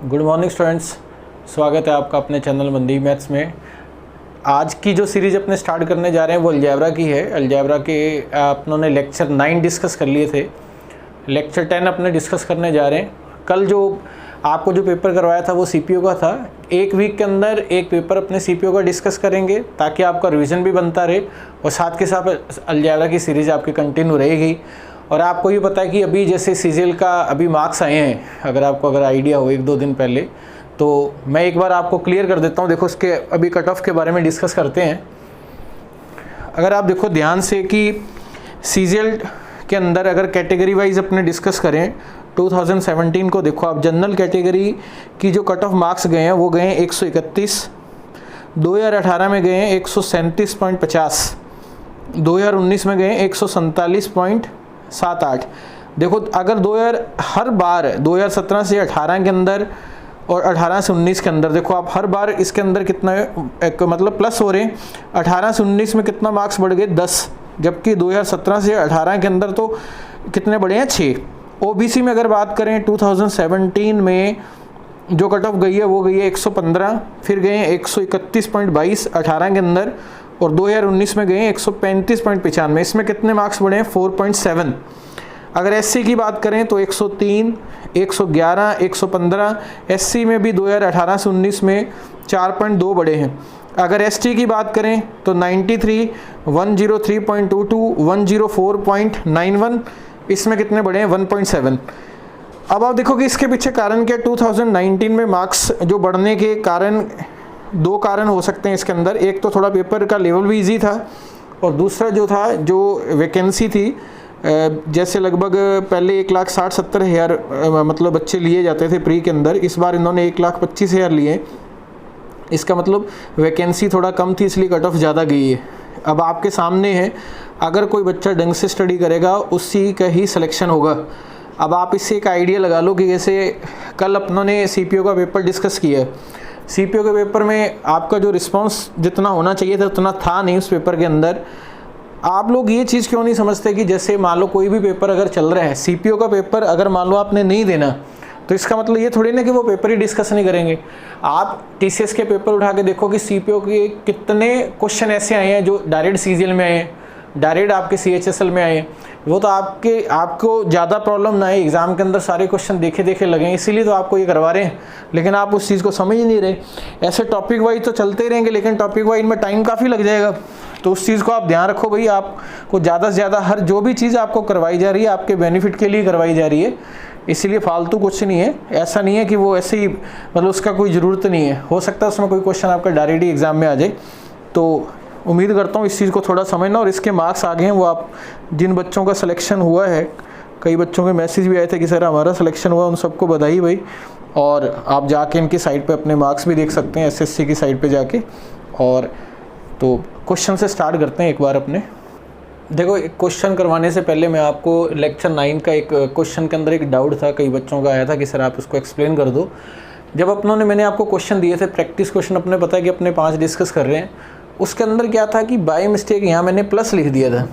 Good morning students, स्वागत है आपका अपने चैनल मंदी मैथ्स में। आज की जो सीरीज़ अपने स्टार्ट करने जा रहे हैं वो अलजेब्रा की है। अलजेब्रा के अपनों लेक्चर 9 डिस्कस कर लिए थे, लेक्चर 10 अपने डिस्कस करने जा रहे हैं। कल जो आपको जो पेपर करवाया था वो सीपीओ का था। एक वीक के अंदर एक पेपर अपने सीपीओ का डिस्कस करेंगे ताकि आपका रिवीजन भी बनता रहे और साथ के साथ अलजेब्रा की सीरीज़ आपकी कंटिन्यू रहेगी। और आपको ये पता है कि अभी जैसे सीजीएल का अभी मार्क्स आए हैं, अगर आइडिया हो 1-2 दिन पहले, तो मैं एक बार आपको क्लियर कर देता हूँ। देखो इसके अभी कट ऑफ के बारे में डिस्कस करते हैं। अगर आप देखो ध्यान से कि सीजीएल के अंदर अगर कैटेगरी वाइज अपने डिस्कस करें 2017 को, देखो आप जनरल कैटेगरी की जो कट ऑफ मार्क्स गए हैं वो गए हैं 131, 2018 में गए हैं 137.50, 2019 में गए 147.78। देखो अगर हर बार 2017 से 18 के अंदर और 18 से 19 के अंदर देखो आप हर बार इसके अंदर कितना मतलब प्लस हो रहे हैं। 18 से 19 में कितना मार्क्स बढ़ गए 10, जबकि 2017 से 18 के अंदर तो कितने बढ़े हैं 6। ओबीसी में अगर बात करें 2017 में जो कट ऑफ गई है वो गई है 115, फिर गए हैं 131.22 18 के अंदर, और 2019 में गए 135.95। इसमें कितने मार्क्स बढ़े हैं 4.7। अगर एससी की बात करें तो 103, 111, 115। एससी में भी 2018 से 19 में 4.2 बढ़े हैं। अगर एसटी की बात करें तो 93, 103.22, 104.91। इसमें कितने बढ़े हैं 1.7। अब आप देखो कि इसके पीछे कारण क्या। 2019 में मार्क्स जो बढ़ने के कारण 2 कारण हो सकते हैं इसके अंदर। एक तो थोड़ा पेपर का लेवल भी इजी था, और दूसरा जो था जो वैकेंसी थी, जैसे लगभग पहले 1,60,70,000 मतलब बच्चे लिए जाते थे प्री के अंदर, इस बार इन्होंने 1,25,000 लिए। इसका मतलब वैकेंसी थोड़ा कम थी, इसलिए कट ऑफ ज़्यादा गई है। अब आपके सामने है, अगर कोई बच्चा ढंग से स्टडी करेगा उसी का ही सिलेक्शन होगा। अब आप इससे एक आइडिया लगा लो कि जैसे कल अपनों ने सीपीओ का पेपर डिस्कस किया है। सीपीओ के पेपर में आपका जो रिस्पांस जितना होना चाहिए था उतना था नहीं उस पेपर के अंदर। आप लोग ये चीज़ क्यों नहीं समझते कि जैसे मान लो कोई भी पेपर अगर चल रहा है, सीपीओ का पेपर अगर मान लो आपने नहीं देना, तो इसका मतलब ये थोड़ी ना कि वो पेपर ही डिस्कस नहीं करेंगे। आप टीसीएस के पेपर उठा के देखो कि सीपीओ के कितने क्वेश्चन ऐसे आए हैं जो डायरेक्ट सीजीएल में आए हैं, डायरेक्ट आपके सीएचएसएल में आए हैं। वो तो आपको ज़्यादा प्रॉब्लम ना है, एग्ज़ाम के अंदर सारे क्वेश्चन देखे लगे, इसीलिए तो आपको ये करवा रहे हैं। लेकिन आप उस चीज़ को समझ ही नहीं रहे। ऐसे टॉपिक वाइज तो चलते ही रहेंगे, लेकिन टॉपिक वाइज में टाइम काफ़ी लग जाएगा। तो उस चीज़ को आप ध्यान रखो भाई, आपको ज़्यादा से ज़्यादा हर जो भी चीज़ आपको करवाई जा रही है आपके बेनिफिट के लिए करवाई जा रही है, इसीलिए फालतू कुछ नहीं है। ऐसा नहीं है कि वो ऐसे ही मतलब उसका कोई ज़रूरत नहीं है। हो सकता है उसमें कोई क्वेश्चन आपका डायरेक्ट ही एग्ज़ाम में आ जाए। तो उम्मीद करता हूँ इस चीज़ को थोड़ा समझना। और इसके मार्क्स आ गए हैं, वो आप जिन बच्चों का सिलेक्शन हुआ है, कई बच्चों के मैसेज भी आए थे कि सर हमारा सिलेक्शन हुआ, उन सबको बधाई भाई। और आप जाके इनकी साइट पे अपने मार्क्स भी देख सकते हैं, एसएससी की साइट पे जाके। और तो क्वेश्चन से स्टार्ट करते हैं एक बार अपने। देखो एक क्वेश्चन करवाने से पहले मैं आपको लेक्चर 9 का एक क्वेश्चन के अंदर एक डाउट था, कई बच्चों का आया था कि सर आप उसको एक्सप्लेन कर दो। जब मैंने आपको क्वेश्चन दिए थे प्रैक्टिस क्वेश्चन, अपने पता है कि अपने 5 डिस्कस कर रहे हैं, उसके अंदर क्या था कि बाय मिस्टेक यहाँ मैंने प्लस लिख दिया था,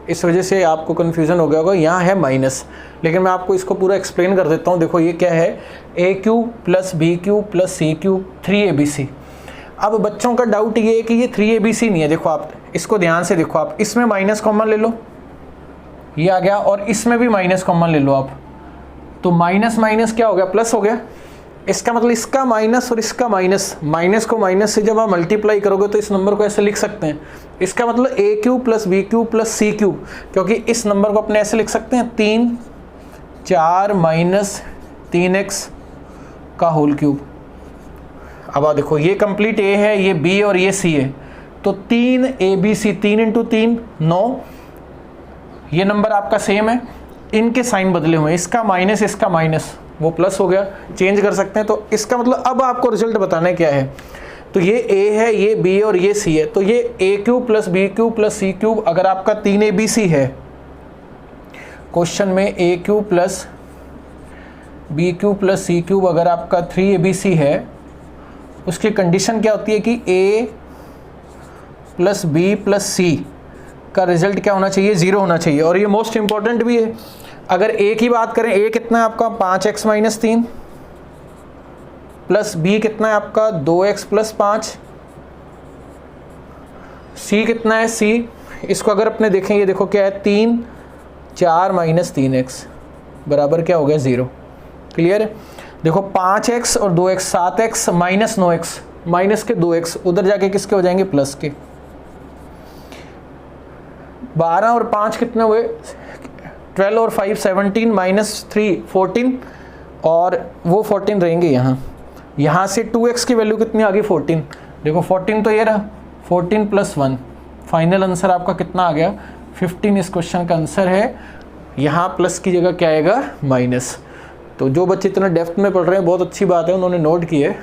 इस वजह से आपको कन्फ्यूज़न हो गया होगा। यहाँ है माइनस, लेकिन मैं आपको इसको पूरा एक्सप्लेन कर देता हूँ। देखो ये क्या है, a³ + b³ + c³ 3abc। अब बच्चों का डाउट ये है कि ये 3abc नहीं है। देखो आप इसको ध्यान से देखो, आप इसमें माइनस कॉमन ले लो, ये आ गया, और इसमें भी माइनस कॉमन ले लो आप, तो माइनस माइनस क्या हो गया, प्लस हो गया। इसका मतलब इसका माइनस और इसका माइनस, माइनस को माइनस से जब आप मल्टीप्लाई करोगे तो इस नंबर को ऐसे लिख सकते हैं। इसका मतलब a³ + b³ + c³, क्योंकि इस नंबर को अपने ऐसे लिख सकते हैं 3 4 - 3x का होल क्यूब। अब आप देखो ये कंप्लीट a है, ये b और ये c है, तो 3abc, 3 × 3 9। ये नंबर आपका सेम है, इनके साइन बदले हुए, इसका माइनस इसका माइनस, वो प्लस हो गया, चेंज कर सकते हैं। तो इसका मतलब अब आपको रिजल्ट बताना है क्या है। तो ये a है, ये b और ये c है, तो ये a³ + b³ + c³ अगर आपका 3abc है, क्वेश्चन में a³ + b³ + c³ अगर आपका 3abc है, उसकी कंडीशन क्या होती है कि a + b + c का रिजल्ट क्या होना चाहिए, 0 होना चाहिए। और ये मोस्ट इंपॉर्टेंट भी है। अगर a की बात करें, a कितना है आपका 5x - 3, प्लस बी कितना है आपका 2x प्लस 5, सी कितना है सी, इसको अगर अपने देखें ये देखो क्या है 3 4 माइनस 3x बराबर क्या हो गया 0। क्लियर है। देखो 5x और 2x 7x minus 9x minus के 2x उधर जाके किसके हो जाएंगे प्लस के। 12 और 5 कितने हुए 12 और 5 17 माइनस 3 14 और वो 14 रहेंगे यहाँ से 2x की वैल्यू कितनी आ गई 14। देखो 14 तो ये रहा 14 प्लस 1, फाइनल आंसर आपका कितना आ गया 15। इस क्वेश्चन का आंसर है। यहाँ प्लस की जगह क्या आएगा माइनस। तो जो बच्चे इतना डेप्थ में पढ़ रहे हैं बहुत अच्छी बात है, उन्होंने नोट की है।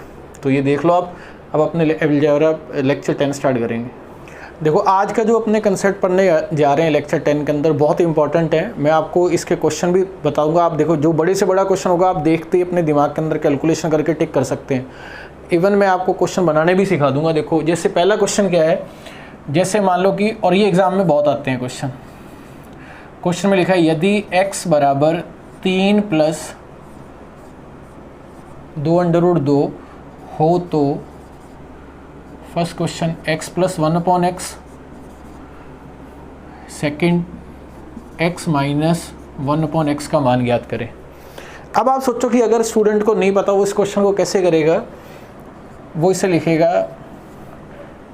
तो ये देख लो आप। अब अपने अलजेब्रा लेक्चर 10 स्टार्ट करेंगे। देखो आज का जो अपने कंसेप्ट पढ़ने जा रहे हैं लेक्चर 10 के अंदर बहुत इंपॉर्टेंट है। मैं आपको इसके क्वेश्चन भी बताऊंगा। आप देखो जो बड़े से बड़ा क्वेश्चन होगा आप देखते ही अपने दिमाग के अंदर कैलकुलेशन करके टिक कर सकते हैं। इवन मैं आपको क्वेश्चन बनाने भी सिखा दूंगा। देखो जैसे पहला क्वेश्चन क्या है, जैसे मान लो कि, और ये एग्ज़ाम में बहुत आते हैं क्वेश्चन में लिखा है यदि x बराबर 3 प्लस 2√2 हो तो first question x plus 1/x, second x minus 1/x का मान ज्ञात करें। अब आप सोचो कि अगर स्टूडेंट को नहीं पता वो इस क्वेश्चन को कैसे करेगा। वो इसे लिखेगा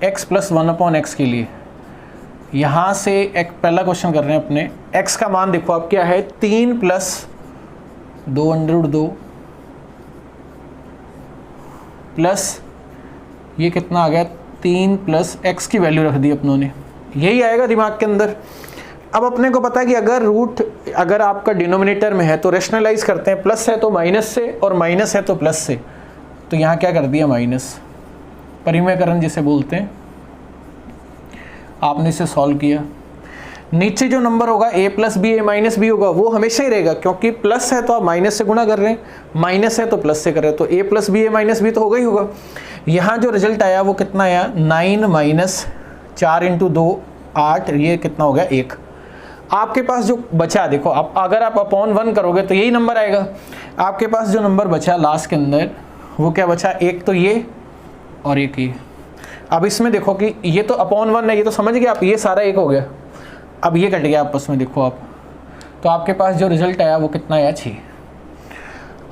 x प्लस 1/x के लिए। यहाँ से एक पहला क्वेश्चन कर रहे हैं अपने। x का मान देखो आप क्या है 3 प्लस 2√2 प्लस ये कितना आ गया 3 प्लस x की वैल्यू रख दी अपनों ने, यही आएगा दिमाग के अंदर। अब अपने को पता है कि अगर रूट अगर आपका डिनोमिनेटर में है तो रेशनलाइज करते हैं, प्लस है तो माइनस से और माइनस है तो प्लस से। तो यहाँ क्या कर दिया माइनस, परिमेयकरण जिसे बोलते हैं। आपने इसे सॉल्व किया, नीचे जो नंबर होगा a plus B A minus B होगा वो हमेशा ही रहेगा, क्योंकि प्लस है तो आप माइनस से गुणा कर रहे हैं, माइनस है तो प्लस से कर रहे हैं, तो a plus B A minus B तो होगा ही होगा। यहाँ जो रिजल्ट आया वो कितना आया 9 माइनस 4 इंटू 2 8, ये कितना हो गया 1। आपके पास जो बचा देखो आप अगर आप अपॉन 1 करोगे तो यही नंबर आएगा। आपके पास जो नंबर बचा लास्ट के अंदर वो क्या बचा, एक तो ये और एक ये। अब इसमें देखो कि ये तो अपॉन 1 है, ये तो समझ गए आप, ये सारा एक हो गया। अब ये कट गया आपस में देखो आप, तो आपके पास जो रिजल्ट आया वो कितना आया 6।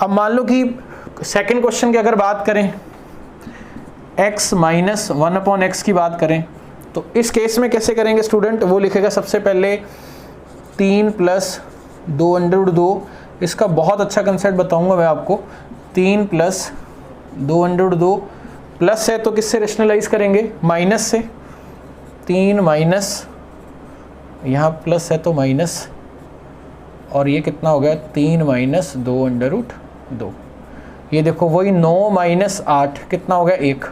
अब मान लो कि सेकंड क्वेश्चन की अगर बात करें x माइनस 1/x की बात करें तो इस केस में कैसे करेंगे स्टूडेंट, वो लिखेगा सबसे पहले 3 प्लस 2√2। इसका बहुत अच्छा कंसेप्ट बताऊंगा मैं आपको। 3 प्लस 2√2 प्लस है तो किससे रेशनलाइज करेंगे माइनस से, 3 माइनस यहाँ प्लस है तो माइनस, और ये कितना हो गया 3 माइनस 2√2। ये देखो वही 9 माइनस 8 कितना हो गया 1।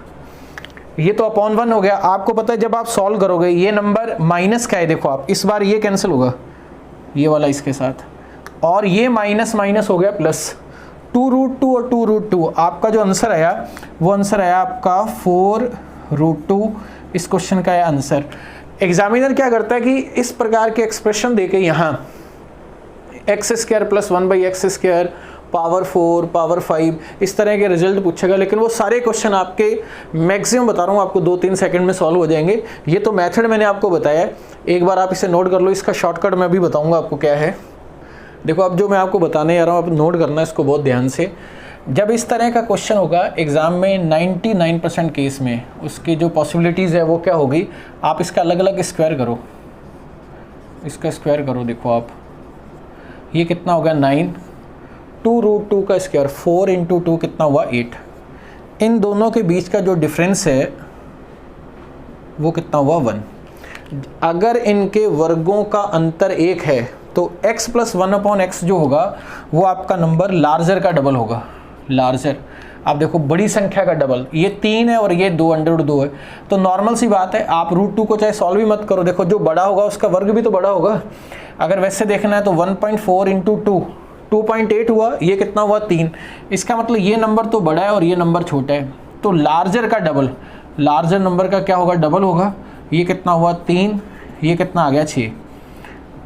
ये तो अपॉन 1 हो गया। आपको पता है जब आप सॉल्व करोगे ये नंबर माइनस का है, देखो आप इस बार ये कैंसिल होगा ये वाला इसके साथ, और ये माइनस माइनस हो गया प्लस 2√2 और 2√2। आपका जो आंसर आया वो आंसर आया आपका 4√2। इस क्वेश्चन का है आंसर। एग्जामिनर क्या करता है कि इस प्रकार के एक्सप्रेशन देके यहाँ x² plus 1/x² power 4 power 5 इस तरह के रिजल्ट पूछेगा, लेकिन वो सारे क्वेश्चन आपके मैक्सिमम बता रहा हूँ आपको 2-3 सेकंड में सॉल्व हो जाएंगे। ये तो मेथड मैंने आपको बताया है, एक बार आप इसे नोट कर लो। इसका शॉर्टकट मैं भी बताऊँगा आपको क्या है। देखो अब जो मैं आपको बताने जा रहा हूँ आप नोट करना इसको बहुत ध्यान से। जब इस तरह का क्वेश्चन होगा एग्ज़ाम में 99% केस में उसकी जो पॉसिबिलिटीज़ है वो क्या होगी, आप इसका अलग अलग स्क्वायर करो, इसका स्क्वायर करो। देखो आप ये कितना होगा 9, 2√2 का स्क्वायर 4 इंटू 2 कितना हुआ 8। इन दोनों के बीच का जो डिफरेंस है वो कितना हुआ 1। अगर इनके वर्गों का अंतर 1 है तो x प्लस 1/x जो होगा वो आपका नंबर लार्जर का डबल होगा, लार्जर। आप देखो बड़ी संख्या का डबल, ये 3 है और ये 2√2 है, तो नॉर्मल सी बात है आप √2 को चाहे सॉल्व ही मत करो। देखो जो बड़ा होगा उसका वर्ग भी तो बड़ा होगा। अगर वैसे देखना है तो 1.4 इंटू 2 2.8 हुआ, ये कितना हुआ 3। इसका मतलब ये नंबर तो बड़ा है और ये नंबर छोटा है, तो लार्जर का डबल, लार्जर नंबर का क्या होगा डबल होगा। ये कितना हुआ 3, ये कितना आ गया 6।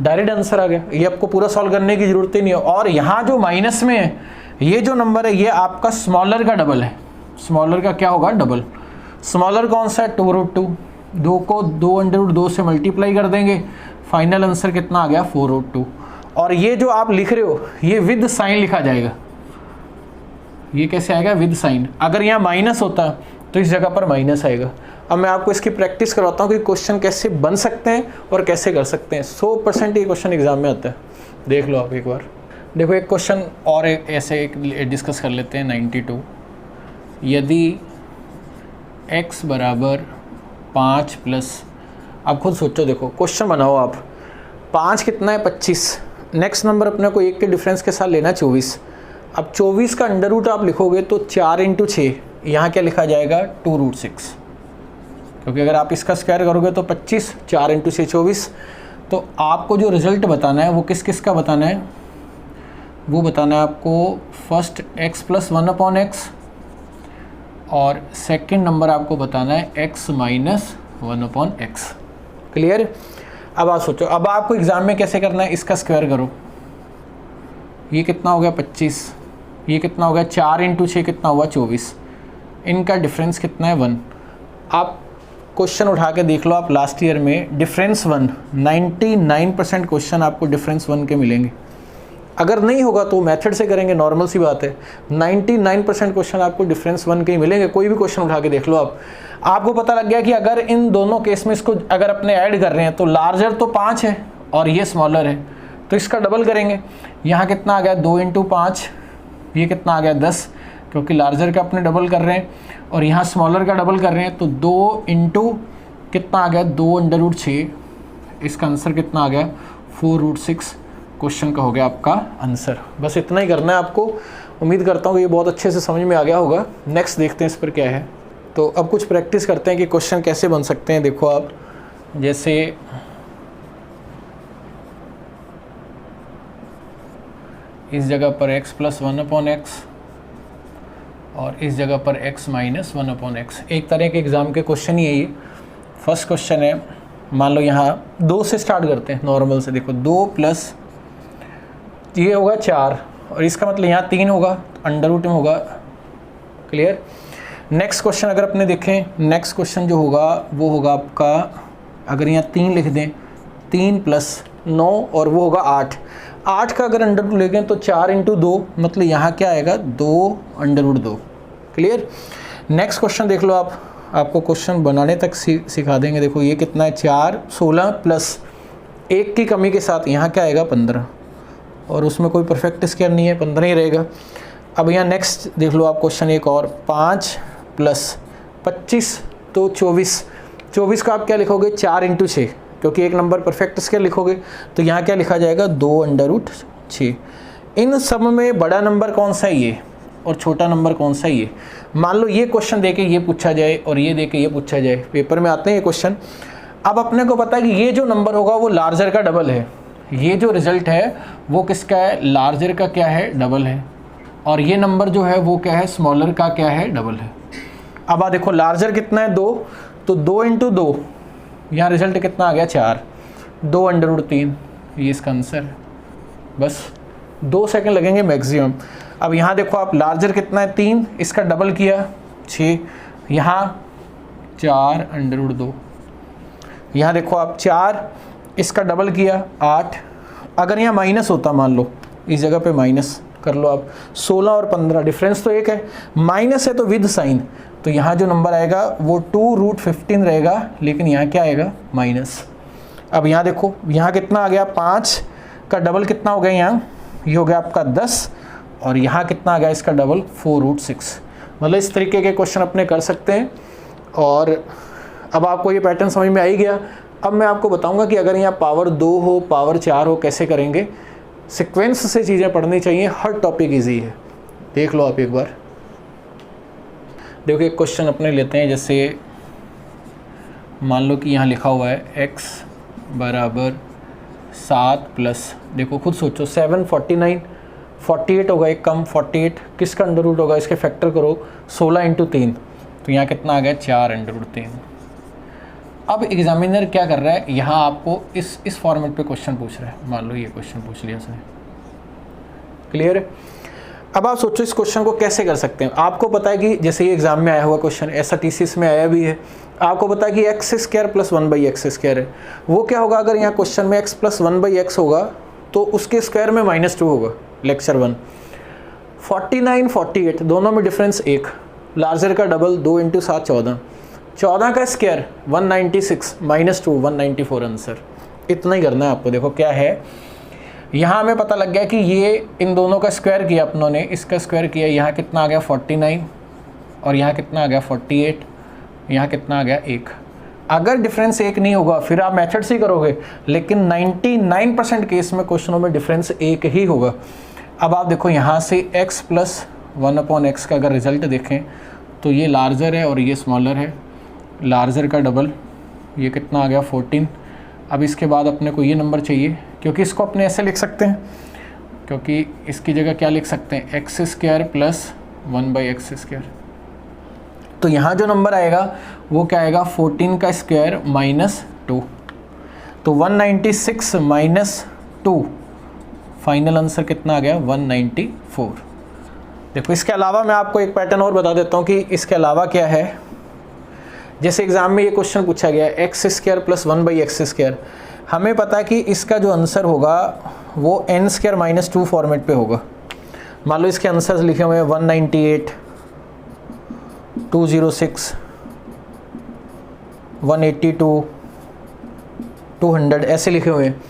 डायरेक्ट आंसर आ गया, ये आपको पूरा सॉल्व करने की जरूरत ही नहीं है। और यहाँ जो माइनस में है ये जो नंबर है ये आपका स्मॉलर का डबल है, स्मॉलर का क्या होगा, डबल। स्मॉलर कौन सा है, 2√2। 2 को 2√2 से मल्टीप्लाई कर देंगे, फाइनल आंसर कितना आ गया, 4√2। और ये जो आप लिख रहे हो ये विद साइन लिखा जाएगा। ये कैसे आएगा, विद साइन। अगर यहाँ माइनस होता तो इस जगह पर माइनस आएगा। अब मैं आपको इसकी प्रैक्टिस करवाता हूँ कि क्वेश्चन कैसे बन सकते हैं और कैसे कर सकते हैं। 100% ये क्वेश्चन एग्जाम में आता है, देख लो आप एक बार। देखो एक क्वेश्चन और ऐसे डिस्कस कर लेते हैं। 92, यदि x बराबर 5 प्लस, आप खुद सोचो, देखो क्वेश्चन बनाओ आप। 5 कितना है, 25। नेक्स्ट नंबर अपने को 1 के डिफरेंस के साथ लेना 24। अब 24 का अंडर रूट आप लिखोगे तो 4 × 6, यहाँ क्या लिखा जाएगा, 2√6। क्योंकि अगर आप इसका स्क्वायर करोगे तो 25, 4 × 6 24। तो आपको जो रिजल्ट बताना है वो किस किस का बताना है, वो बताना है आपको फर्स्ट x + 1/x और सेकंड नंबर आपको बताना है x - 1/x। क्लियर। अब आप सोचो, अब आपको एग्जाम में कैसे करना है, इसका स्क्वायर करो, ये कितना हो गया 25, ये कितना हो गया 4 × 6 कितना हुआ 24, इनका डिफरेंस कितना है 1। आप क्वेश्चन उठा के देख लो, आप लास्ट ईयर में डिफरेंस 1, 99% क्वेश्चन आपको डिफरेंस 1 के मिलेंगे। अगर नहीं होगा तो मेथड से करेंगे, नॉर्मल सी बात है। 99% क्वेश्चन आपको डिफरेंस 1 के ही मिलेंगे। कोई भी क्वेश्चन उठा के देख लो आप, आपको पता लग गया कि अगर इन दोनों केस में इसको अगर अपने ऐड कर रहे हैं तो लार्जर तो 5 है और ये स्मॉलर है, तो इसका डबल करेंगे। यहाँ कितना आ गया 2 × 5, ये कितना आ गया 10, क्योंकि लार्जर का अपने डबल कर रहे हैं और यहाँ स्मॉलर का डबल कर रहे हैं। तो 2 × कितना आ गया 2√6, इसका आंसर कितना आ गया 4√6। क्वेश्चन का हो गया आपका आंसर। बस इतना ही करना है आपको। उम्मीद करता हूँ कि ये बहुत अच्छे से समझ में आ गया होगा। नेक्स्ट देखते हैं इस पर क्या है। तो अब कुछ प्रैक्टिस करते हैं कि क्वेश्चन कैसे बन सकते हैं। देखो आप, जैसे इस जगह पर x + 1/x और इस जगह पर x - 1/x। एक तरह के एग्ज़ाम के क्वेश्चन ही है ये। फर्स्ट क्वेश्चन है, मान लो यहाँ 2 से स्टार्ट करते हैं नॉर्मल से। देखो 2 + ये होगा 4 और इसका मतलब यहाँ 3 होगा, अंडर रूट में होगा। क्लियर। नेक्स्ट क्वेश्चन अगर अपने देखें, नेक्स्ट क्वेश्चन जो होगा वो होगा आपका, अगर यहाँ 3 लिख दें, 3 + 9 और वो होगा 8। 8 का अगर अंडर रूट लेंगे तो 4 × 2, मतलब यहाँ क्या आएगा 2 √ 2। क्लियर। नेक्स्ट क्वेश्चन देख लो आप, आपको क्वेश्चन बनाने तक सिखा देंगे। देखो ये कितना है 4, 16 प्लस 1 की कमी के साथ यहाँ क्या आएगा 15, और उसमें कोई परफेक्ट स्क्वायर नहीं है, 15 ही रहेगा। अब यहाँ नेक्स्ट देख लो आप क्वेश्चन एक और, 5 + 25 तो 24। 24 का आप क्या लिखोगे 4 × 6, क्योंकि एक नंबर परफेक्ट स्क्वायर लिखोगे तो यहाँ क्या लिखा जाएगा 2 √ 6। इन सब में बड़ा नंबर कौन सा है ये, और छोटा नंबर कौन सा है ये। मान लो ये क्वेश्चन देके ये पूछा जाए और ये देके ये पूछा जाए, पेपर में आते हैं ये क्वेश्चन। अब अपने को पता है कि ये जो नंबर होगा वो लार्जर का डबल है, ये जो रिजल्ट है वो किसका है, लार्जर का क्या है, डबल है, और ये नंबर जो है वो क्या है, स्मॉलर का क्या है, डबल है। अब आ देखो लार्जर कितना है 2, तो 2 × 2, यहाँ रिजल्ट कितना आ गया 4, 2 √ 3, ये इसका आंसर है। बस 2 सेकंड लगेंगे मैक्सिमम। अब यहाँ देखो आप, लार्जर कितना है 3, इसका डबल किया 6, यहाँ 4 √ 2, यहाँ देखो आप 4, इसका डबल किया 8। अगर यहाँ माइनस होता, मान लो इस जगह पे माइनस कर लो आप, 16 और 15 डिफरेंस तो एक है, माइनस है तो विद साइन, तो यहाँ जो नंबर आएगा वो 2√15 रहेगा, लेकिन यहाँ क्या आएगा माइनस। अब यहाँ देखो, यहाँ कितना आ गया 5 का डबल कितना हो गया, यहाँ ये हो गया आपका 10, और यहाँ कितना आ गया इसका डबल 4√6। मतलब इस तरीके के क्वेश्चन अपने कर सकते हैं। और अब आपको ये पैटर्न समझ में आ ही गया। अब मैं आपको बताऊंगा कि अगर यहाँ पावर 2 हो, पावर 4 हो, कैसे करेंगे। सीक्वेंस से चीज़ें पढ़नी चाहिए, हर टॉपिक इजी है। देख लो आप एक बार। देखो एक क्वेश्चन अपने लेते हैं, जैसे मान लो कि यहाँ लिखा हुआ है x = 7 प्लस, देखो खुद सोचो 7 49 48 होगा, एक कम 48, किसका अंडर रूट होगा, इसके फैक्टर करो 16 × 3, तो यहाँ कितना आ गया 4 √ 3। अब एग्जामिनर क्या कर रहा है, यहाँ आपको इस फॉर्मेट पे क्वेश्चन पूछ रहा है। मान लो ये क्वेश्चन पूछ लिया उसने। क्लियर है। अब आप सोचो इस क्वेश्चन को कैसे कर सकते हैं। आपको पता है कि जैसे ये एग्जाम में आया हुआ क्वेश्चन, ऐसा TCS में आया भी है, आपको पता है कि एक्स स्क्वायर प्लस 1/x² है। वो क्या होगा, अगर यहाँ क्वेश्चन में x प्लस 1/x होगा तो उसके स्क्वायर में -2 होगा। लेक्चर 1 49 48 दोनों में डिफरेंस 1, लार्जर का डबल 2 × 7 14, 14 का स्क्वायर 196 -2 194 आंसर। इतना ही करना है आपको। देखो क्या है, यहाँ हमें पता लग गया कि ये इन दोनों का स्क्वायर किया अपनों ने, इसका स्क्वायर किया, यहाँ कितना आ गया 49 और यहाँ कितना आ गया 48, यहाँ कितना आ गया 1। अगर डिफरेंस 1 नहीं होगा फिर आप मेथड से ही करोगे, लेकिन 99% केस में क्वेश्चनों में डिफरेंस 1 ही होगा। अब आप देखो यहाँ से x प्लस 1/x का अगर रिजल्ट देखें तो ये लार्जर है और ये स्मॉलर है। लार्जर का डबल ये कितना आ गया 14। अब इसके बाद अपने को ये नंबर चाहिए, क्योंकि इसको अपने ऐसे लिख सकते हैं, क्योंकि इसकी जगह क्या लिख सकते हैं x² प्लस 1/x²। तो यहाँ जो नंबर आएगा वो क्या आएगा 14 का स्क्वायर -2, तो 196 -2 फाइनल आंसर कितना आ गया 194। देखो इसके अलावा मैं आपको एक पैटर्न और बता देता हूँ कि इसके अलावा क्या है। जैसे एग्जाम में ये क्वेश्चन पूछा गया x² प्लस 1/x², हमें पता है कि इसका जो आंसर होगा वो n² -2 फॉर्मेट पे होगा। मान लो इसके आंसर्स लिखे हुए हैं 198, 206, 182, 200 ऐसे लिखे हुए हैं।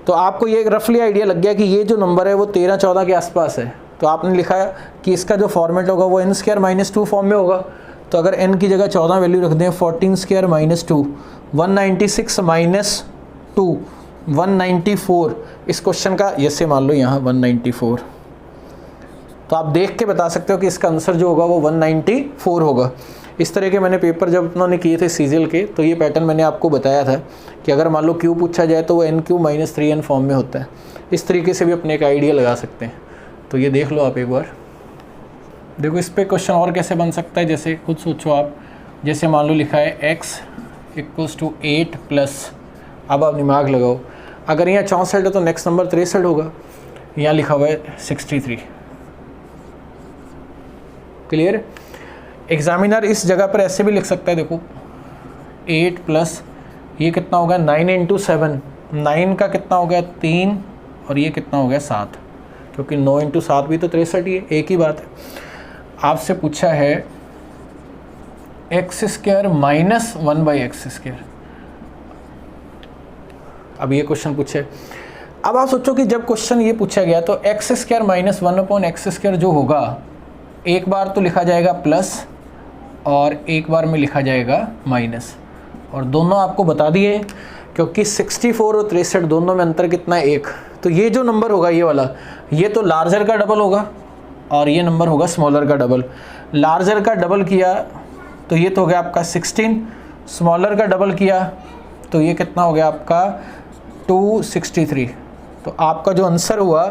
तो आपको ये रफली आइडिया लग गया कि ये जो नंबर है वो 13-14 के आसपास है। तो आपने लिखा कि इसका जो फॉर्मेट होगा वो n² -2 फॉर्म में होगा। तो अगर n की जगह 14 वैल्यू रख दें, 14² -2, 196 -2 194। इस क्वेश्चन का ये से मान लो यहाँ 194, तो आप देख के बता सकते हो कि इसका आंसर जो होगा वो 194 होगा। इस तरह के मैंने पेपर जब उन्होंने किए थे सीजीएल के, तो ये पैटर्न मैंने आपको बताया था कि अगर मान लो क्यू पूछा जाए तो वो n³ - 3n फॉर्म में होता है। इस तरीके से भी अपने एक आइडिया लगा सकते हैं। तो ये देख लो आप एक बार। देखो इस पर क्वेश्चन और कैसे बन सकता है, जैसे खुद सोचो आप। जैसे मान लो लिखा है x = 8 प्लस, अब आप दिमाग लगाओ, अगर यहाँ 64 है तो नेक्स्ट नंबर 63 होगा। यहाँ लिखा हुआ है 63। क्लियर। एग्जामिनर इस जगह पर ऐसे भी लिख सकता है, देखो 8 प्लस ये कितना होगा 9 × 7, 9 का कितना हो गया 3 और ये कितना हो गया 7, क्योंकि 9 × 7 भी तो 63 ही है, एक ही बात है। आपसे पूछा है x² - 1/x²। अब ये क्वेश्चन पूछे। अब आप सोचो कि जब क्वेश्चन ये पूछा गया तो x² - 1/x² जो होगा एक बार तो लिखा जाएगा प्लस और एक बार में लिखा जाएगा माइनस, और दोनों आपको बता दिए क्योंकि 64 और 63 दोनों में अंतर कितना है 1। तो ये जो नंबर होगा ये वाला, ये तो लार्जर का डबल होगा और ये नंबर होगा स्मॉलर का डबल। लार्जर का डबल किया तो ये तो हो गया आपका 16, स्मॉलर का डबल किया तो ये कितना हो गया आपका 263। तो आपका जो आंसर हुआ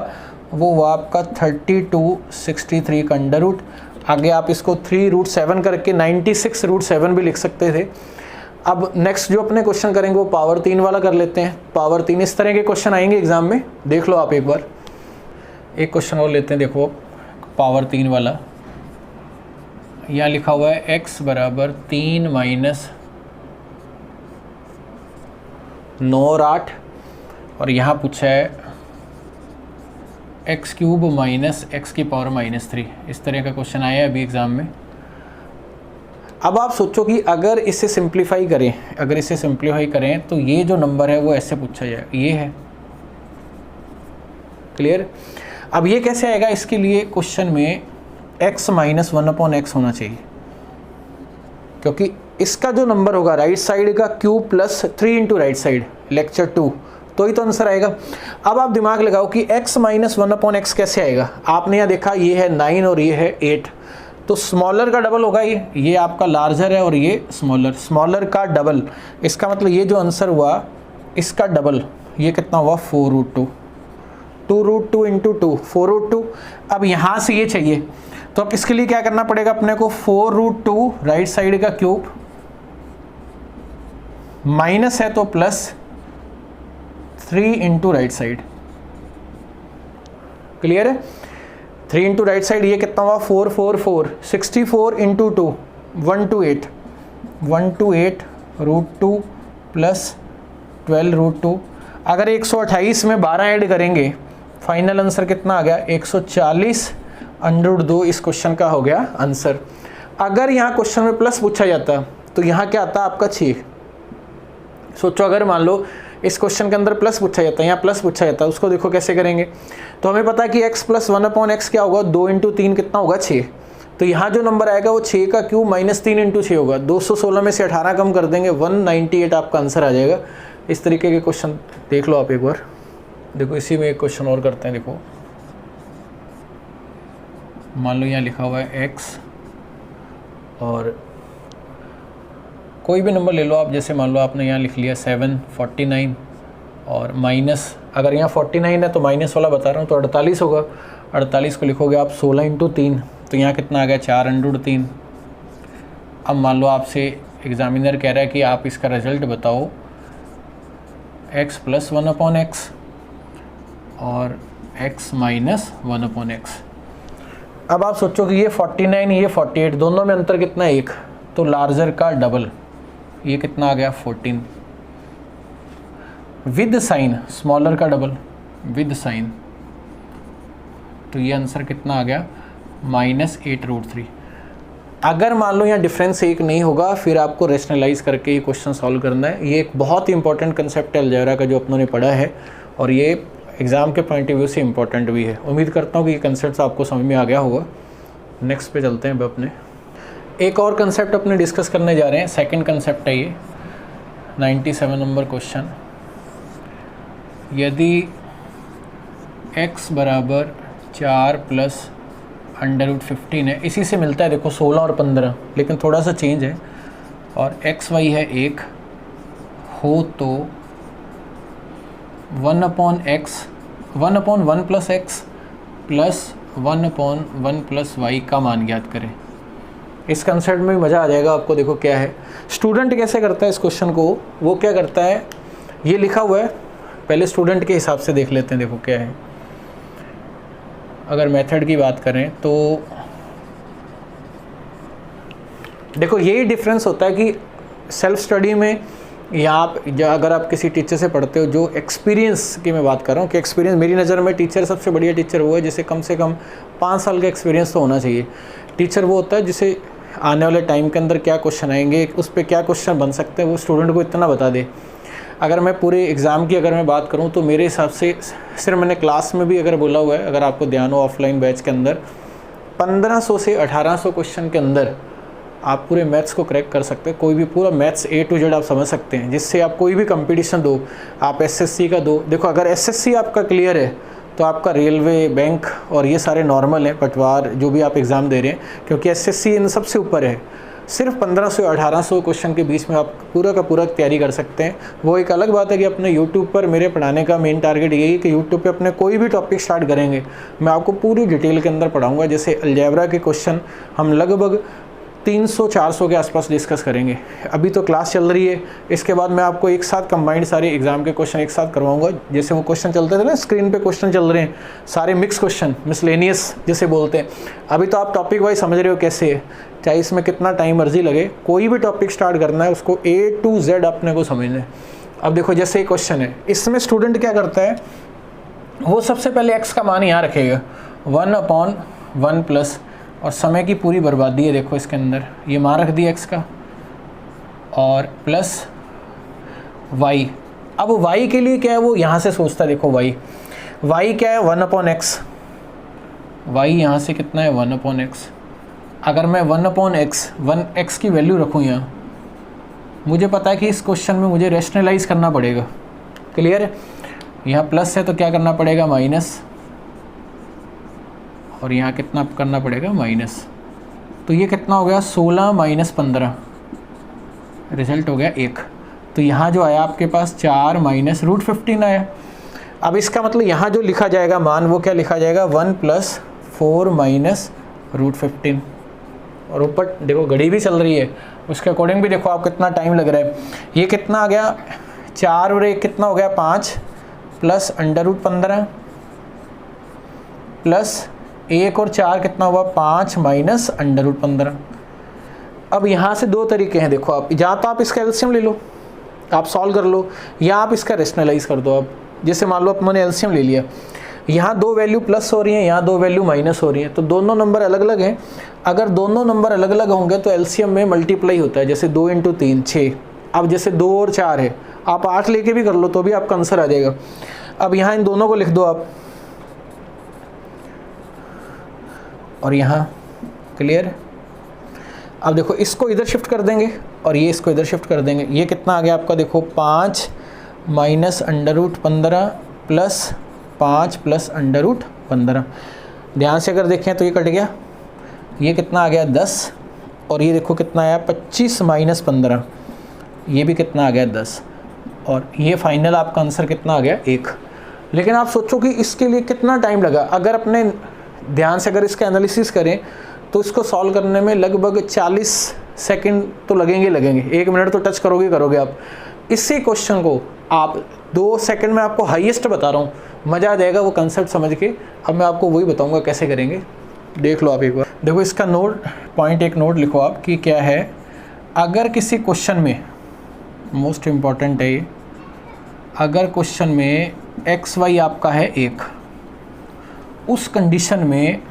वो हुआ आपका 3263 का अंडर रूट। आगे आप इसको 3√7 करके 96√7 भी लिख सकते थे। अब नेक्स्ट जो अपने क्वेश्चन करेंगे वो पावर 3 वाला कर लेते हैं। पावर 3 इस तरह के क्वेश्चन आएंगे एग्जाम में, देख लो आप एक बार। एक क्वेश्चन और लेते हैं, देखो पावर 3 वाला। यहाँ लिखा हुआ है x = 3 - 9 और 8, और यहाँ पूछा है x³ - x⁻³ 3। इस तरह का क्वेश्चन आया है अभी एग्ज़ाम में। अब आप सोचो कि अगर इसे सिंप्लीफाई करें, तो ये जो नंबर है वो ऐसे पूछा जाए, ये है। क्लियर। अब ये कैसे आएगा, इसके लिए क्वेश्चन में x - 1/x होना चाहिए, क्योंकि इसका जो नंबर होगा राइट साइड का cube plus 3 × right side lecture 2, तो ही तो आंसर आएगा। अब आप दिमाग लगाओ कि x - 1/x कैसे आएगा। आपने यहाँ देखा ये है 9 और ये है 8, तो स्मॉलर का डबल होगा ये आपका लार्जर है और ये स्मॉलर का डबल। इसका मतलब ये जो आंसर हुआ इसका डबल, ये कितना हुआ 4√2, 2√2 × 2 4√2। अब यहाँ से ये चाहिए तो अब इसके लिए क्या करना पड़ेगा अपने को, 4√2 राइट साइड का क्यूब, माइनस है तो प्लस 3 × राइट साइड। क्लियर है। 3 इंटू राइट साइड ये कितना हुआ 4 4 4 64 इंटू 2 128 128 रूट 2 प्लस 12 रूट 2। अगर 128 में 12 ऐड करेंगे फाइनल आंसर कितना आ गया 140 अंडर 2 इस क्वेश्चन का हो गया आंसर। अगर यहाँ क्वेश्चन में प्लस पूछा जाता तो यहाँ क्या आता आपका 6। सोचो अगर मान लो इस क्वेश्चन के अंदर प्लस पूछा जाता है, यहाँ प्लस पूछा जाता है, उसको देखो कैसे करेंगे। तो हमें पता है कि x प्लस 1/x क्या होगा 2 इंटू 3 कितना होगा 6। तो यहाँ जो नंबर आएगा वो 6 का क्यूब माइनस 3 इंटू 6 होगा। 216 में से 18 कम कर देंगे 198 आपका आंसर आ जाएगा। इस तरीके के क्वेश्चन देख लो आप एक बार। देखो इसी में एक क्वेश्चन और करते हैं। देखो मान लो यहाँ लिखा हुआ है x और कोई भी नंबर ले लो आप, जैसे मान लो आपने यहाँ लिख लिया 749 और माइनस, अगर यहाँ 49 है तो माइनस वाला बता रहा हूँ तो 48 होगा। 48 को लिखोगे आप 16 इंटू 3 तो यहाँ कितना आ गया 4 अंडर 3। अब मान लो आपसे एग्जामिनर कह रहा है कि आप इसका रिजल्ट बताओ x प्लस 1/x और x माइनस 1/x। अब आप सोचो कि ये 49 ये 48 दोनों में अंतर कितना है 1, तो लार्जर का डबल ये कितना आ गया 14 विद साइन स्मॉलर का डबल विद साइन, तो ये आंसर कितना आ गया -8√3। अगर मान लो यहाँ डिफरेंस 1 नहीं होगा फिर आपको रेशनलाइज करके ये क्वेश्चन सॉल्व करना है। ये एक बहुत ही इंपॉर्टेंट कंसेप्ट है अलजेब्रा का जो अपनों ने पढ़ा है और ये एग्ज़ाम के पॉइंट ऑफ व्यू से इम्पॉर्टेंट भी है। उम्मीद करता हूँ कि ये कंसेप्ट आपको समझ में आ गया होगा। नेक्स्ट पे चलते हैं। अब अपने एक और कंसेप्ट अपने डिस्कस करने जा रहे हैं। सेकंड कंसेप्ट है ये 97 नंबर क्वेश्चन। यदि x बराबर 4 प्लस √15 है, इसी से मिलता है देखो 16 और 15, लेकिन थोड़ा सा चेंज है, और xy है 1 हो तो 1/x 1/1 plus x plus 1/1 plus y का मान ज्ञात करें। इस कंसेप्ट में मज़ा आ जाएगा आपको। देखो क्या है, स्टूडेंट कैसे करता है इस क्वेश्चन को। वो क्या करता है, ये लिखा हुआ है, पहले स्टूडेंट के हिसाब से देख लेते हैं। देखो क्या है, अगर मेथड की बात करें तो देखो यही डिफरेंस होता है कि सेल्फ स्टडी में या आप अगर आप किसी टीचर से पढ़ते हो जो एक्सपीरियंस की मैं बात कर रहा हूँ कि एक्सपीरियंस, मेरी नज़र में टीचर सबसे बढ़िया टीचर वो है जिसे कम से कम 5 साल का एक्सपीरियंस तो होना चाहिए। टीचर वो होता है जिसे आने वाले टाइम के अंदर क्या क्वेश्चन आएंगे, उस पर क्या क्वेश्चन बन सकते हैं, वो स्टूडेंट को इतना बता दे। अगर मैं पूरे एग्ज़ाम की अगर मैं बात करूं तो मेरे हिसाब से सिर्फ मैंने क्लास में भी अगर बोला हुआ है, अगर आपको ध्यान हो ऑफलाइन बैच के अंदर 1500 से 1800 क्वेश्चन के अंदर आप पूरे मैथ्स को क्रैक कर सकते हैं। कोई भी पूरा मैथ्स A to Z आप समझ सकते हैं, जिससे आप कोई भी कंपटीशन दो, आप SSC का दो। देखो अगर SSC आपका क्लियर है तो आपका रेलवे, बैंक और ये सारे नॉर्मल हैं, पटवार जो भी आप एग्ज़ाम दे रहे हैं, क्योंकि SSC इन सबसे ऊपर है। सिर्फ 1500 से 1800 क्वेश्चन के बीच में आप पूरा का पूरा तैयारी कर सकते हैं। वो एक अलग बात है कि अपने YouTube पर मेरे पढ़ाने का मेन टारगेट यही है कि YouTube पे अपने कोई भी टॉपिक स्टार्ट करेंगे मैं आपको पूरी डिटेल के अंदर पढ़ाऊँगा। जैसे अलजेब्रा के क्वेश्चन हम लगभग 300-400 के आसपास डिस्कस करेंगे। अभी तो क्लास चल रही है, इसके बाद मैं आपको एक साथ कंबाइंड सारे एग्जाम के क्वेश्चन एक साथ करवाऊंगा। जैसे वो क्वेश्चन चलते थे ना, स्क्रीन पे क्वेश्चन चल रहे हैं सारे मिक्स क्वेश्चन, मिसलेनियस जिसे बोलते हैं। अभी तो आप टॉपिक वाइज समझ रहे हो कैसे है, चाहे इसमें कितना टाइम मर्जी लगे, कोई भी टॉपिक स्टार्ट करना है उसको A to Z अपने को समझना है। अब देखो जैसे एक क्वेश्चन है, इसमें स्टूडेंट क्या करता है, वो सबसे पहले x का मान यहाँ रखेगा 1/1 प्लस, और समय की पूरी बर्बादी है। देखो इसके अंदर ये मान रख दिया x का, और प्लस y। अब y के लिए क्या है, वो यहाँ से सोचता है। देखो y क्या है 1/x, y यहाँ से कितना है 1/x। अगर मैं 1/x की वैल्यू रखूँ यहाँ, मुझे पता है कि इस क्वेश्चन में मुझे रेशनलाइज करना पड़ेगा। क्लियर है, यहाँ प्लस है तो क्या करना पड़ेगा माइनस, और यहाँ कितना करना पड़ेगा माइनस। तो ये कितना हो गया 16 - 15, रिजल्ट हो गया 1। तो यहाँ जो आया आपके पास 4 - √15 आया। अब इसका मतलब यहाँ जो लिखा जाएगा मान, वो क्या लिखा जाएगा 1 + 4 - √15। और ऊपर देखो घड़ी भी चल रही है, उसके अकॉर्डिंग भी देखो आप कितना टाइम लग रहा है। ये कितना आ गया 4 और 1 कितना हो गया 5 प्लस √15 प्लस 1 और 4 कितना हुआ 5 माइनस √15। अब यहाँ से दो तरीके हैं, देखो आप या तो आप इसका एलसीएम ले लो, आप सॉल्व कर लो, या आप इसका रेशनलाइज कर दो। आप जैसे मान लो अपने एलसीएम ले लिया, यहाँ दो वैल्यू प्लस हो रही हैं, यहाँ दो वैल्यू माइनस हो रही हैं, तो दोनों नंबर अलग अलग हैं। अगर दोनों नंबर अलग अलग होंगे तो एलसीएम में मल्टीप्लाई होता है, जैसे 2 × 3 6। अब जैसे 2 और 4 है, आप 8 लेके भी कर लो तो भी आपका आंसर आ जाएगा। अब यहाँ इन दोनों को लिख दो आप, और यहाँ क्लियर। अब देखो इसको इधर शिफ्ट कर देंगे और ये इसको इधर शिफ्ट कर देंगे। ये कितना आ गया आपका, देखो 5 माइनस √15 प्लस 5 प्लस √15। ध्यान से अगर देखें तो ये कट गया, ये कितना आ गया 10, और ये देखो कितना आया 25 माइनस 15, ये भी कितना आ गया 10, और ये फाइनल आपका आंसर कितना आ गया 1। लेकिन आप सोचो कि इसके लिए कितना टाइम लगा। अगर अपने ध्यान से अगर इसका एनालिसिस करें तो इसको सॉल्व करने में लगभग 40 सेकंड तो लगेंगे। 1 मिनट तो टच करोगे आप। इसी क्वेश्चन को आप 2 सेकंड में, आपको हाईएस्ट बता रहा हूँ, मज़ा आ जाएगा वो कंसेप्ट समझ के। अब मैं आपको वही बताऊँगा कैसे करेंगे, देख लो आप एक बार। देखो इसका पॉइंट एक नोट लिखो आप कि क्या है। अगर किसी क्वेश्चन में, मोस्ट इम्पॉर्टेंट है ये, अगर क्वेश्चन में XY आपका है 1, उस कंडीशन में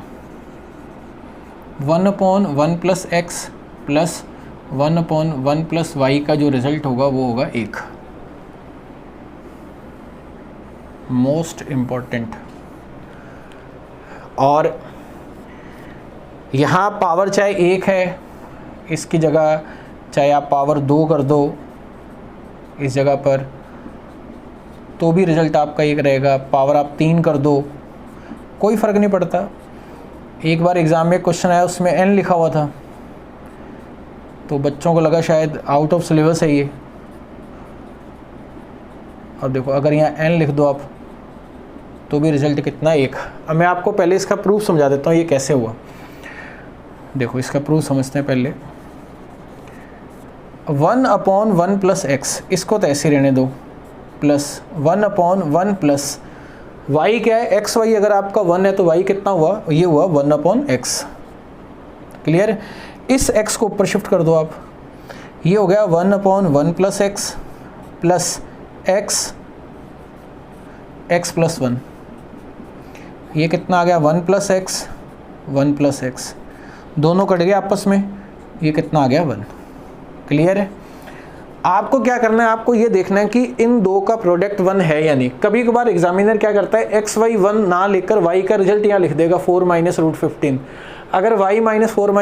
1/1 + x प्लस 1/1 + y का जो रिजल्ट होगा वो होगा 1। Most important. और यहाँ पावर चाहे 1 है, इसकी जगह चाहे आप पावर 2 कर दो इस जगह पर, तो भी रिजल्ट आपका 1 रहेगा। पावर आप 3 कर दो, कोई फ़र्क नहीं पड़ता। एक बार एग्ज़ाम में क्वेश्चन आया, उसमें n लिखा हुआ था, तो बच्चों को लगा शायद आउट ऑफ सिलेबस है ये। अब देखो अगर यहाँ n लिख दो आप तो भी रिजल्ट कितना 1। अब मैं आपको पहले इसका प्रूफ समझा देता हूँ ये कैसे हुआ। देखो इसका प्रूफ समझते हैं पहले। 1/1 + x, इसको तो ऐसे रहने दो, प्लस 1/1 प्लस y क्या है, XY अगर आपका 1 है तो y कितना हुआ, ये हुआ 1/x। क्लियर। इस x को ऊपर शिफ्ट कर दो आप, ये हो गया 1/1 + x प्लस x + 1, ये कितना आ गया 1 + x 1 + x, दोनों कट गए आपस में, ये कितना आ गया 1। क्लियर है। आपको क्या करना है, आपको ये देखना है कि इन दो का प्रोडक्ट 1 है या नहीं। कभी कभार एग्जामिनर क्या करता है, XY 1 ना लेकर y का रिजल्ट यहाँ लिख देगा 4 - √15। अगर y - 4 -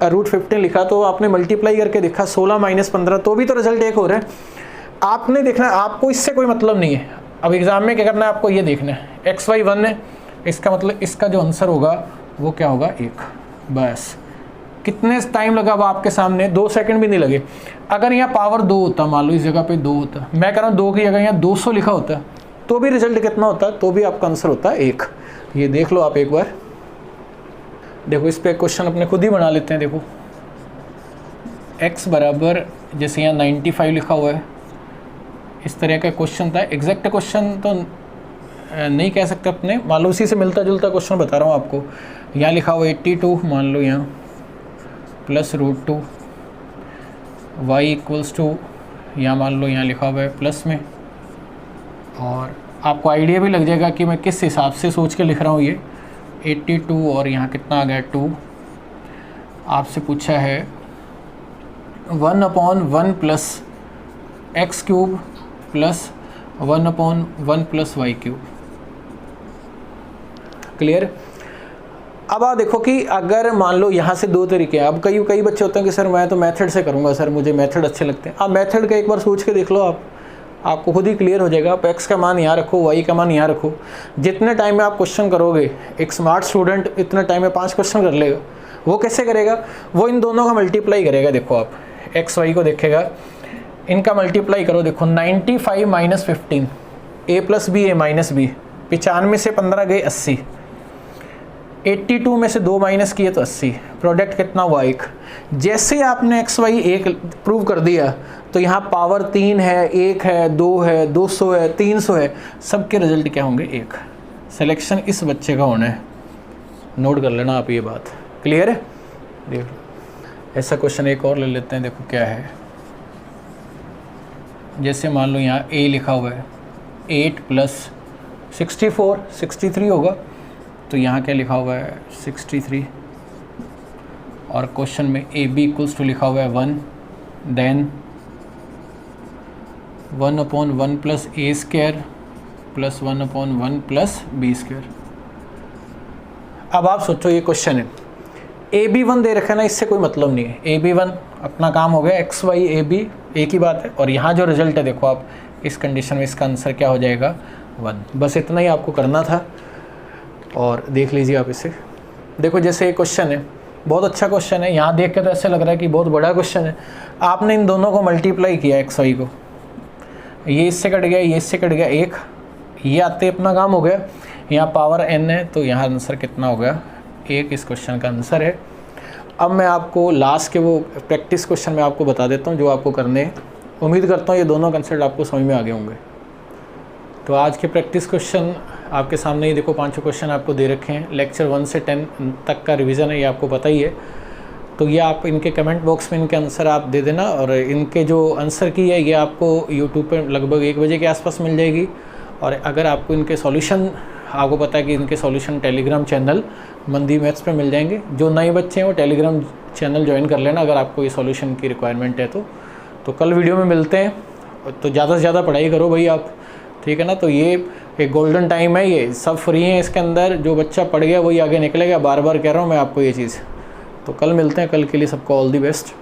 √15 लिखा तो आपने मल्टीप्लाई करके देखा 16 - 15, तो भी तो रिजल्ट 1 हो रहा है। आपने देखना है, आपको इससे कोई मतलब नहीं है। अब एग्जाम में क्या करना है, आपको ये देखना है XY 1 है, इसका मतलब इसका जो आंसर होगा वो क्या होगा 1। बस कितने टाइम लगा वो आपके सामने, 2 सेकंड भी नहीं लगे। अगर यहाँ पावर 2 होता, मान लो इस जगह पे 2 होता, मैं कह रहा हूँ 2 की जगह यहाँ 200 लिखा होता, तो भी रिजल्ट कितना होता, तो भी आपका आंसर होता 1। ये देख लो आप एक बार। देखो इस पे क्वेश्चन अपने खुद ही बना लेते हैं। देखो x बराबर, जैसे यहाँ 95 लिखा हुआ है, इस तरह का क्वेश्चन था। एग्जैक्ट क्वेश्चन तो नहीं कह सकते अपने, मान लो उसी से मिलता जुलता क्वेश्चन बता रहा हूँ आपको। यहाँ लिखा हुआ 82 मान लो यहाँ प्लस √2, y = यहाँ मान लो यहाँ लिखा हुआ है प्लस में, और आपको आइडिया भी लग जाएगा कि मैं किस हिसाब से सोच के लिख रहा हूँ। ये 82 और यहाँ कितना आ गया 2। आपसे पूछा है 1/1 + x³ प्लस 1/1 + y³। क्लियर। अब आप देखो कि अगर मान लो यहाँ से 2 तरीके हैं। अब कई बच्चे होते हैं कि सर मैं तो मेथड से करूँगा, सर मुझे मेथड अच्छे लगते हैं। आप मेथड का एक बार सोच के देख लो, आपको खुद ही क्लियर हो जाएगा। आप x का मान यहाँ रखो, y का मान यहाँ रखो, जितने टाइम में आप क्वेश्चन करोगे, एक स्मार्ट स्टूडेंट इतने टाइम में 5 क्वेश्चन कर लेगा। वो कैसे करेगा, वो इन दोनों का मल्टीप्लाई करेगा। देखो आप x y को देखेगा, इनका मल्टीप्लाई करो। देखो 95 - 15, a + b a - b, 95 से 15 गए 80, 82 में से 2 माइनस किए तो 80, प्रोडक्ट कितना हुआ 1। जैसे आपने XY 1 प्रूव कर दिया तो यहाँ पावर 3 है, 1 है, 2 है, 200 है, 300 है, सबके रिजल्ट क्या होंगे 1। सिलेक्शन इस बच्चे का होना है। नोट कर लेना आप ये बात, क्लियर है। देखो ऐसा क्वेश्चन एक और ले लेते हैं, देखो क्या है। जैसे मान लो यहाँ a लिखा हुआ है 8 + 64 63 होगा, तो यहाँ क्या लिखा हुआ है 63, और क्वेश्चन में AB = लिखा हुआ है 1, देन 1/1 + a² + 1/1 + b²। अब आप सोचो ये क्वेश्चन है, AB1 दे रखा है ना, इससे कोई मतलब नहीं है। AB1 अपना काम हो गया, x y AB एक ही बात है, और यहाँ जो रिजल्ट है देखो आप इस कंडीशन में इसका आंसर क्या हो जाएगा 1। बस इतना ही आपको करना था, और देख लीजिए आप इसे। देखो जैसे ये क्वेश्चन है, बहुत अच्छा क्वेश्चन है, यहाँ देख के तो ऐसे लग रहा है कि बहुत बड़ा क्वेश्चन है। आपने इन दोनों को मल्टीप्लाई किया x y को, ये इससे कट गया, ये इससे कट गया, 1 ये आते अपना काम हो गया। यहाँ पावर n है, तो यहाँ आंसर कितना हो गया 1, इस क्वेश्चन का आंसर है। अब मैं आपको लास्ट के वो प्रैक्टिस क्वेश्चन में आपको बता देता हूँ जो आपको करने हैं। उम्मीद करता हूँ ये दोनों कंसेप्ट आपको समझ में आ गए होंगे। तो आज के प्रैक्टिस क्वेश्चन आपके सामने ही देखो, 5 क्वेश्चन आपको दे रखे हैं। लेक्चर 1 से 10 तक का रिवीजन है, ये आपको पता ही है। तो ये आप इनके कमेंट बॉक्स में इनके आंसर आप दे देना, और इनके जो आंसर की है ये आपको यूट्यूब पर लगभग 1 बजे के आसपास मिल जाएगी। और अगर आपको इनके सॉल्यूशन, आपको पता है कि इनके सॉल्यूशन टेलीग्राम चैनल मंदी मैथ्स पे मिल जाएंगे। जो नए बच्चे हैं वो टेलीग्राम चैनल ज्वाइन कर लेना अगर आपको ये सॉल्यूशन की रिक्वायरमेंट है तो कल वीडियो में मिलते हैं। तो ज़्यादा से ज़्यादा पढ़ाई करो भाई आप, ठीक है ना। तो ये एक गोल्डन टाइम है, ये सब फ्री हैं इसके अंदर। जो बच्चा पढ़ गया वही आगे निकलेगा, बार बार कह रहा हूँ मैं आपको ये चीज़। तो कल मिलते हैं, कल के लिए सबको ऑल दी बेस्ट।